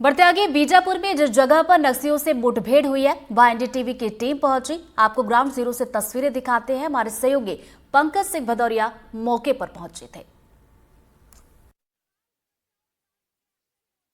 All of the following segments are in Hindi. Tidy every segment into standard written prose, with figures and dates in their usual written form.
बढ़ते आगे, बीजापुर में जिस जगह पर नक्सलियों से मुठभेड़ हुई है वहां एनडीटीवी की टीम पहुंची। आपको ग्राउंड जीरो से तस्वीरें दिखाते हैं। हमारे सहयोगी पंकज सिंह भदौरिया मौके पर पहुंचे थे।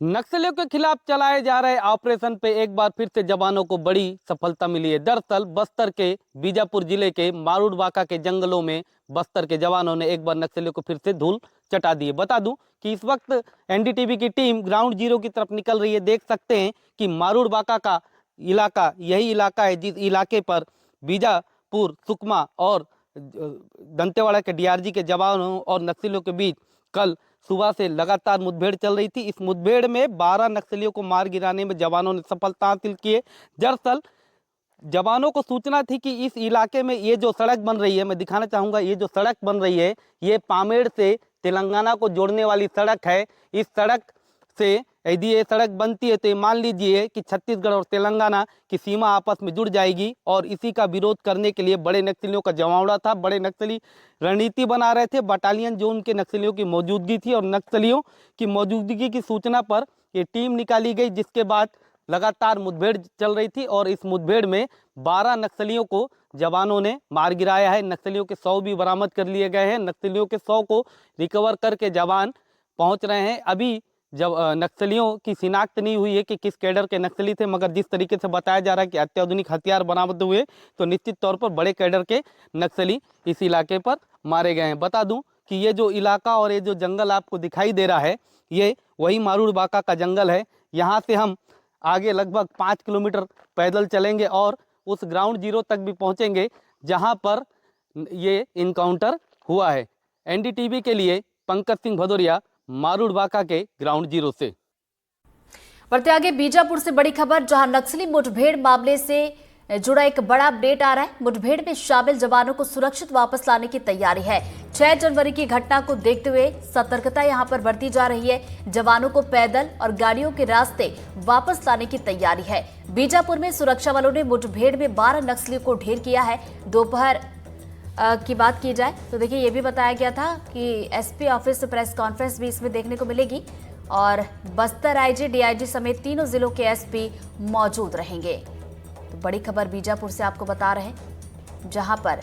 नक्सलियों के खिलाफ चलाए जा रहे ऑपरेशन पे एक बार फिर से जवानों को बड़ी सफलता मिली है। दरअसल बस्तर के बीजापुर जिले के मारूडवाका के जंगलों में बस्तर के जवानों ने एक बार नक्सलियों को फिर से धूल चटा दी है। बता दूं कि इस वक्त एनडीटीवी की टीम ग्राउंड जीरो की तरफ निकल रही है। देख सकते हैं कि मारूडवाका का इलाका यही इलाका है जिस इलाके पर बीजापुर, सुकमा और दंतेवाड़ा के डीआरजी के जवानों और नक्सलियों के बीच कल सुबह से लगातार मुठभेड़ चल रही थी। इस मुठभेड़ में 12 नक्सलियों को मार गिराने में जवानों ने सफलता हासिल की है। दरअसल जवानों को सूचना थी कि इस इलाके में ये जो सड़क बन रही है, मैं दिखाना चाहूँगा, ये जो सड़क बन रही है ये पामेड़ से तेलंगाना को जोड़ने वाली सड़क है। इस सड़क से यदि ये सड़क बनती है तो ये मान लीजिए कि छत्तीसगढ़ और तेलंगाना की सीमा आपस में जुड़ जाएगी और इसी का विरोध करने के लिए बड़े नक्सलियों का जमावड़ा था। बड़े नक्सली रणनीति बना रहे थे। बटालियन जो उनके नक्सलियों की मौजूदगी थी और नक्सलियों की मौजूदगी की सूचना पर ये टीम निकाली गई, जिसके बाद लगातार मुठभेड़ चल रही थी और इस मुठभेड़ में 12 नक्सलियों को जवानों ने मार गिराया है। नक्सलियों के 100 भी बरामद कर लिए गए हैं। नक्सलियों के 100 को रिकवर करके जवान पहुंच रहे हैं। अभी जब नक्सलियों की शिनाख्त नहीं हुई है कि किस कैडर के नक्सली थे, मगर जिस तरीके से बताया जा रहा है कि अत्याधुनिक हथियार बरामद हुए तो निश्चित तौर पर बड़े कैडर के नक्सली इस इलाके पर मारे गए हैं। बता दूं कि ये जो इलाका और ये जो जंगल आपको दिखाई दे रहा है ये वही मारूडवाका का जंगल है। यहाँ से हम आगे लगभग 5 किलोमीटर पैदल चलेंगे और उस ग्राउंड जीरो तक भी पहुँचेंगे जहाँ पर ये इनकाउंटर हुआ है। एनडीटीवी के लिए पंकज सिंह भदौरिया, मारूडवाका के ग्राउंड जीरो से। बढ़ते आगे, बीजापुर से बड़ी खबर, जहां नक्सली मुठभेड़ मामले से जुड़ा एक बड़ा अपडेट आ रहा है। मुठभेड़ में शामिल जवानों को सुरक्षित वापस लाने की तैयारी है। 6 जनवरी की घटना को देखते हुए सतर्कता यहां पर बरती जा रही है। जवानों को पैदल और गाड़ियों के रास्ते वापस लाने की तैयारी है। बीजापुर में सुरक्षा बलों ने मुठभेड़ में 12 नक्सलियों को ढेर किया है। दोपहर की बात की जाए तो देखिए, ये भी बताया गया था कि एसपी ऑफिस प्रेस कॉन्फ्रेंस भी इसमें देखने को मिलेगी और बस्तर आईजी, डीआईजी समेत तीनों जिलों के एसपी मौजूद रहेंगे। तो बड़ी खबर बीजापुर से आपको बता रहे हैं, जहां पर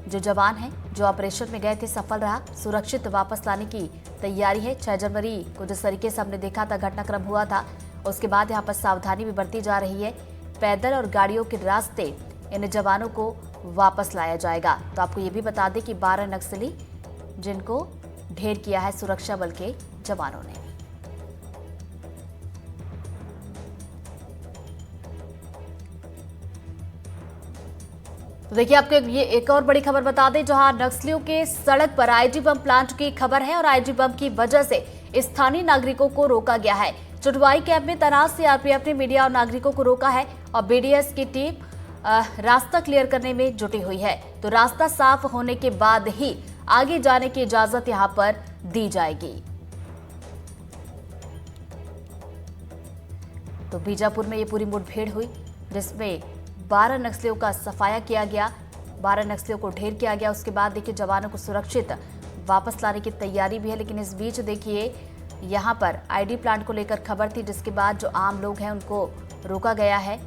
जो जवान हैं जो ऑपरेशन में गए थे सफल रहा। सुरक्षित वापस लाने की तैयारी है। 6 जनवरी को जिस तरीके से हमने देखा था घटनाक्रम हुआ था, उसके बाद यहाँ पर सावधानी भी बरती जा रही है। पैदल और गाड़ियों के रास्ते इन जवानों को वापस लाया जाएगा। तो आपको ये भी बता दें कि 12 नक्सली जिनको ढेर किया है सुरक्षा बल के जवानों ने। तो देखिए, आपको ये एक और बड़ी खबर बता दें, जहां नक्सलियों के सड़क पर आईडी बम प्लांट की खबर है और आईडी बम की वजह से स्थानीय नागरिकों को रोका गया है। चुटवाई कैंप में तैनात सीआरपीएफ ने मीडिया और नागरिकों को रोका है और बीडीएस की टीम रास्ता क्लियर करने में जुटी हुई है। तो रास्ता साफ होने के बाद ही आगे जाने की इजाजत यहां पर दी जाएगी। तो बीजापुर में ये पूरी मुठभेड़ हुई जिसमें 12 नक्सलियों का सफाया किया गया, 12 नक्सलियों को ढेर किया गया। उसके बाद देखिए, जवानों को सुरक्षित वापस लाने की तैयारी भी है। लेकिन इस बीच देखिए, यहां पर आईडी प्लांट को लेकर खबर थी, जिसके बाद जो आम लोग हैं उनको रोका गया है।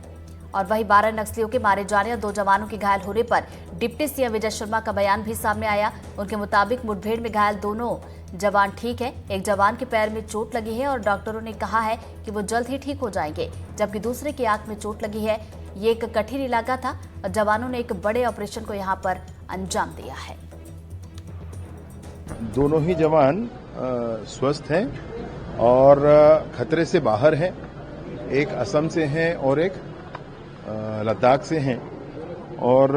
और वही 12 नक्सलियों के मारे जाने और 2 जवानों के घायल होने पर डिप्टी सीएम विजय शर्मा का बयान भी सामने आया। उनके मुताबिक मुठभेड़ में घायल दोनों जवान ठीक है। एक जवान के पैर में चोट लगी है और डॉक्टरों ने कहा है कि वो जल्द ही ठीक हो जाएंगे, जबकि दूसरे की आंख में चोट लगी है। ये एक कठिन इलाका था और जवानों ने एक बड़े ऑपरेशन को यहाँ पर अंजाम दिया है। दोनों ही जवान स्वस्थ हैं और खतरे से बाहर हैं। एक असम से हैं और एक लद्दाख से हैं और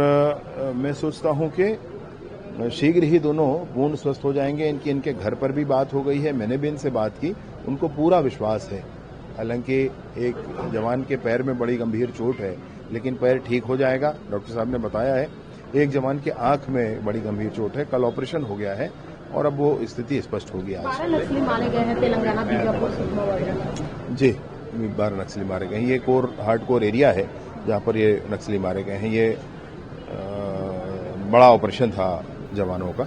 मैं सोचता हूं कि शीघ्र ही दोनों पूर्ण स्वस्थ हो जाएंगे। इनके घर पर भी बात हो गई है, मैंने भी इनसे बात की, उनको पूरा विश्वास है। हालांकि एक जवान के पैर में बड़ी गंभीर चोट है, लेकिन पैर ठीक हो जाएगा, डॉक्टर साहब ने बताया है। एक जवान के आंख में बड़ी गंभीर चोट है, कल ऑपरेशन हो गया है और अब वो स्थिति स्पष्ट होगी। 12 नक्सली मारे गए हैं तेलंगाना, बीजापुर, सुकमा वगैरह। जी, 12 नक्सली मारे गए हैं। ये हार्ड कोर एरिया है जहाँ पर ये नक्सली मारे गए हैं। ये बड़ा ऑपरेशन था जवानों का।